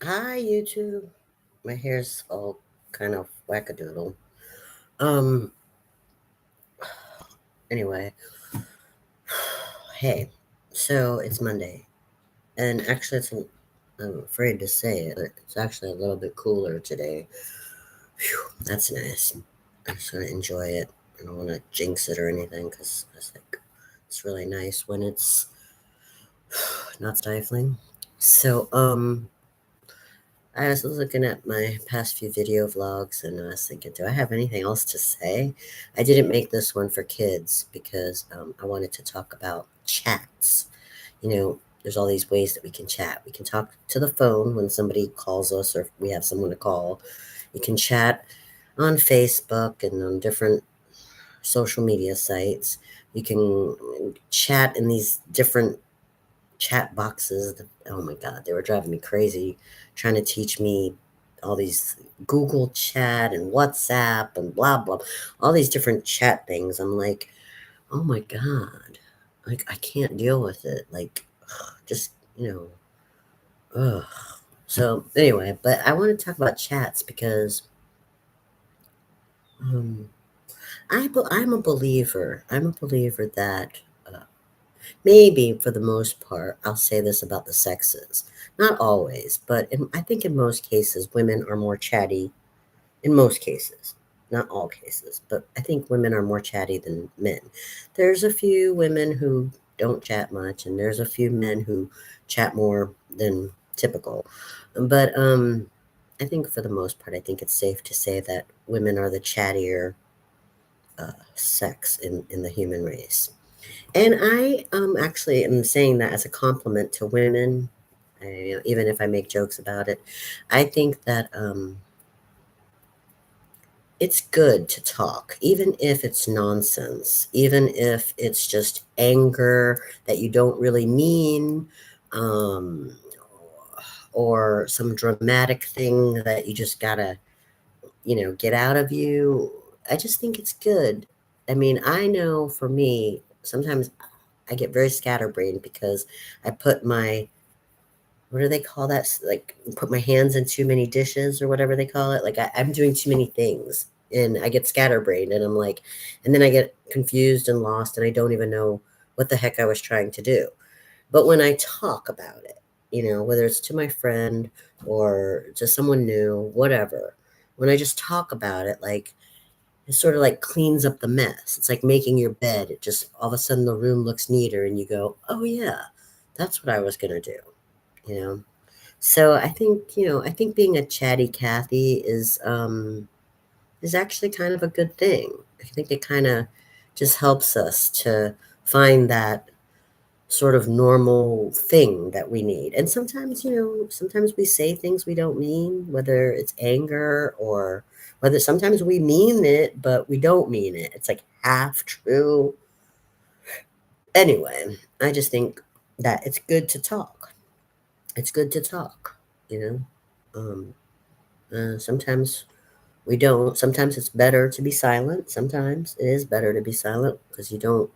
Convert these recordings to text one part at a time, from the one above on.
Hi, YouTube. My hair's all kind of wackadoodle. Um, anyway, hey, so it's Monday, and actually, I'm afraid to say it, but it's actually a little bit cooler today. Phew, that's nice. I'm just gonna enjoy it. I don't want to jinx it or anything, because it's really nice when it's not stifling. So, I was looking at my past few video vlogs and I was thinking, do I have anything else to say? I didn't make this one for kids because I wanted to talk about chats. There's all these ways that we can chat. We can talk to the phone when somebody calls us or if we have someone to call. You can chat on Facebook and on different social media sites. You can chat in these different chat boxes. Oh my God, they were driving me crazy trying to teach me all these Google chat and WhatsApp and blah, blah, all these different chat things. I'm like, oh my God, like I can't deal with it. Like, just, ugh. So anyway, but I want to talk about chats because um, I'm a believer. I'm a believer that maybe for the most part, I'll say this about the sexes. Not always, but I think in most cases, women are more chatty. In most cases, not all cases, but I think women are more chatty than men. There's a few women who don't chat much, and there's a few men who chat more than typical. But I think for the most part, I think it's safe to say that women are the chattier sex in the human race. And I actually am saying that as a compliment to women. Even if I make jokes about it, I think that it's good to talk, even if it's nonsense, even if it's just anger that you don't really mean, um, or some dramatic thing that you just gotta, get out of you. I just think it's good. I mean, I know for me, sometimes I get very scatterbrained because I put my what do they call that? Like put my hands in too many dishes or whatever they call it. Like I'm doing too many things and I get scatterbrained and I'm like, and then I get confused and lost and I don't even know what the heck I was trying to do. But when I talk about it, whether it's to my friend or to someone new, whatever, when I just talk about it, like it sort of like cleans up the mess. It's like making your bed. It just all of a sudden the room looks neater and you go, oh yeah, that's what I was going to do, you know? So I think being a chatty Cathy is actually kind of a good thing. I think it kind of just helps us to find that sort of normal thing that we need. And sometimes we say things we don't mean, whether it's anger or whether sometimes we mean it, but we don't mean it. It's like half true. Anyway, I just think that it's good to talk. It's good to talk, you know? Sometimes we don't. Sometimes it's better to be silent. Sometimes it is better to be silent because you don't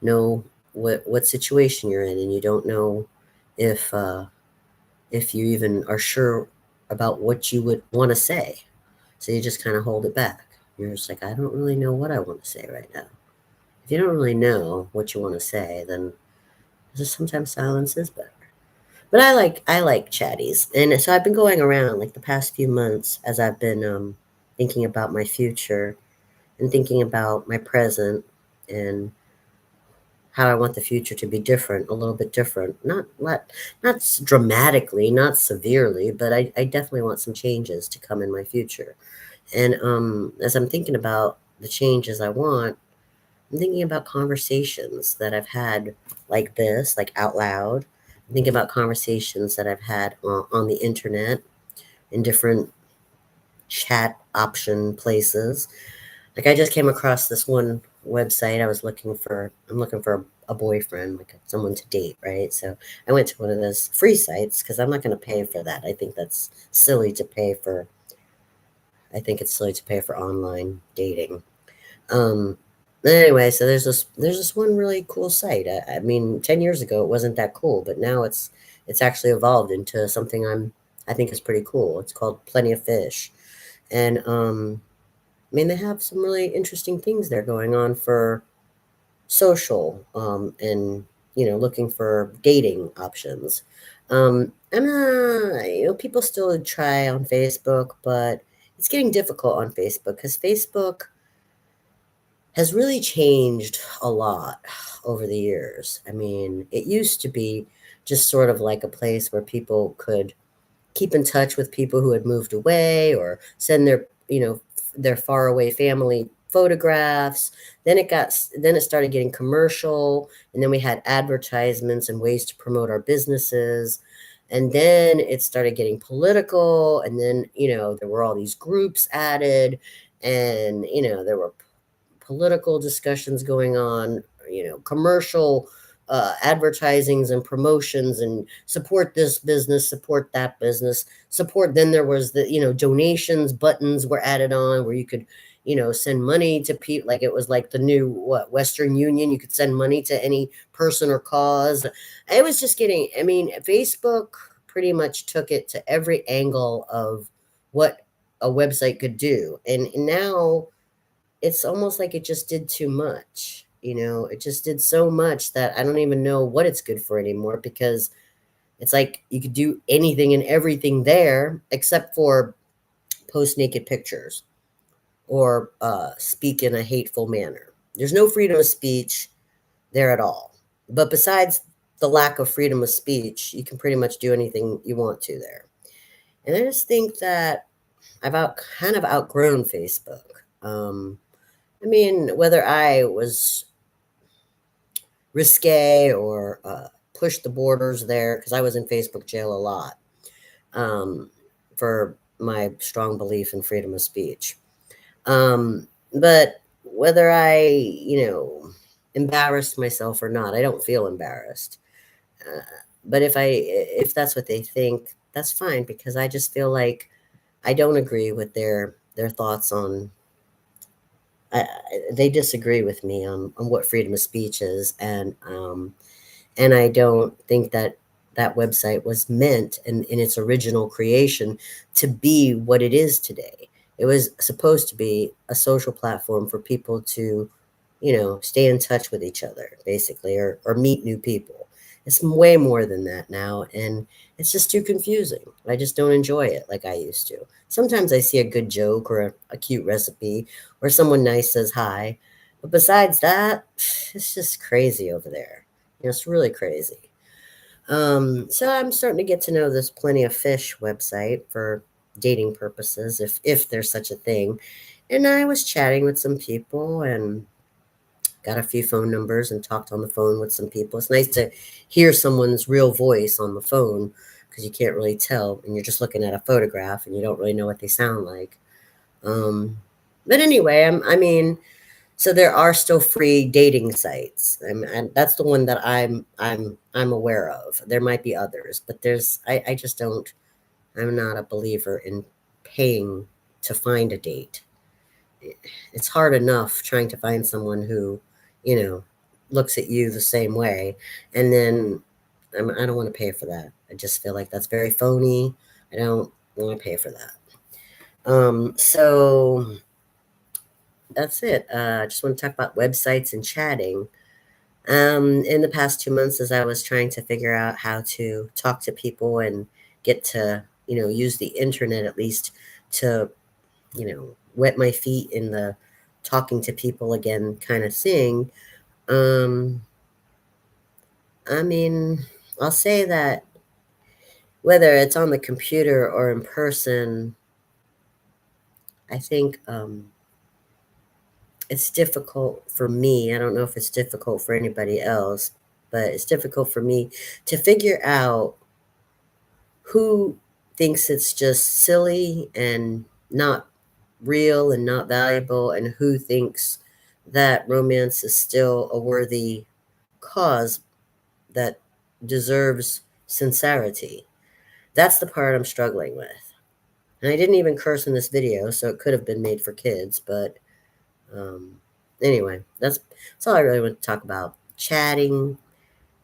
know what situation you're in, and you don't know if you even are sure about what you would want to say. So you just kind of hold it back. You're just like, I don't really know what I want to say right now. If you don't really know what you want to say, then just sometimes silence is better. But I like chatties, and so I've been going around like the past few months as I've been thinking about my future and thinking about my present and how I want the future to be different, a little bit different. Not dramatically, not severely, but I definitely want some changes to come in my future. And as I'm thinking about the changes I want, I'm thinking about conversations that I've had like this, like out loud. I'm thinking about conversations that I've had on the internet in different chat option places. Like I just came across this one website. I'm looking for a boyfriend, like someone to date, right? So I went to one of those free sites because I'm not going to pay for that. Silly to pay for. I think it's silly to pay for online dating. Um, anyway, so there's this one really cool site. I mean, 10 years ago it wasn't that cool, but now it's actually evolved into something I'm I think is pretty cool. It's called Plenty of Fish. And I mean, they have some really interesting things there going on for social, and looking for dating options. And people still try on Facebook, but it's getting difficult on Facebook because Facebook has really changed a lot over the years. I mean, it used to be just sort of like a place where people could keep in touch with people who had moved away or send their far away family photographs. Then it started getting commercial, and then we had advertisements and ways to promote our businesses. And then it started getting political, and then there were all these groups added, and there were political discussions going on, commercial advertisings and promotions, and support this business, support that business, support. Then there was the, donations buttons were added on where you could, send money to people. Like it was like the new, Western Union. You could send money to any person or cause. It was just getting, I mean, Facebook pretty much took it to every angle of what a website could do. And now, it's almost like it just did too much. It just did so much that I don't even know what it's good for anymore, because it's like you could do anything and everything there except for post naked pictures or speak in a hateful manner. There's no freedom of speech there at all. But besides the lack of freedom of speech, you can pretty much do anything you want to there. And I just think that kind of outgrown Facebook. I mean, whether I was risque or pushed the borders there, because I was in Facebook jail a lot, for my strong belief in freedom of speech. But whether I, embarrassed myself or not, I don't feel embarrassed. Uh, but if that's what they think, that's fine, because I just feel like I don't agree with their thoughts on. They disagree with me on what freedom of speech is, and I don't think that that website was meant in its original creation to be what it is today. It was supposed to be a social platform for people to, stay in touch with each other, basically, or meet new people. It's way more than that now, and it's just too confusing. I just don't enjoy it like I used to. Sometimes I see a good joke or a cute recipe, or someone nice says hi. But besides that, it's just crazy over there. It's really crazy. So I'm starting to get to know this Plenty of Fish website for dating purposes, if there's such a thing. And I was chatting with some people and got a few phone numbers and talked on the phone with some people. It's nice to hear someone's real voice on the phone, because you can't really tell, and you're just looking at a photograph and you don't really know what they sound like. Um, but anyway, I mean, so there are still free dating sites, and that's the one that I'm aware of. There might be others, but I just don't. I'm not a believer in paying to find a date. It's hard enough trying to find someone who, you know, looks at you the same way, and then I don't want to pay for that. I just feel like that's very phony. I don't want to pay for that. So that's it. I just want to talk about websites and chatting. In the past 2 months, as I was trying to figure out how to talk to people and get to, use the internet at least to, wet my feet in the talking to people again kind of thing. Um, I mean, I'll say that whether it's on the computer or in person, I think it's difficult for me. I don't know if it's difficult for anybody else, but it's difficult for me to figure out who thinks it's just silly and not real and not valuable, and who thinks that romance is still a worthy cause that deserves sincerity. That's the part I'm struggling with. And I didn't even curse in this video, so it could have been made for kids, but um, anyway, that's all I really want to talk about. Chatting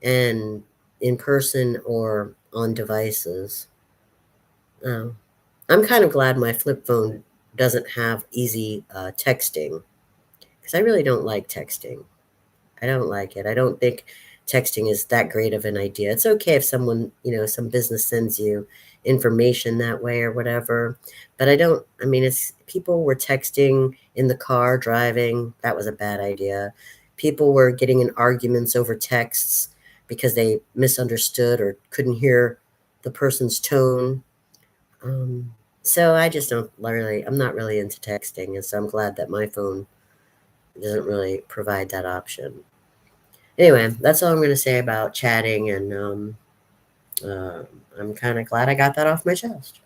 and in person or on devices. Oh, I'm kind of glad my flip phone doesn't have easy texting because I really don't like texting. I don't like it. I don't think texting is that great of an idea. It's okay if someone, some business sends you information that way or whatever, but I mean, it's people were texting in the car driving. That was a bad idea. People were getting in arguments over texts because they misunderstood or couldn't hear the person's tone. Um, so I just don't really, I'm not really into texting, and so I'm glad that my phone doesn't really provide that option. Anyway, that's all I'm going to say about chatting, and uh, I'm kind of glad I got that off my chest.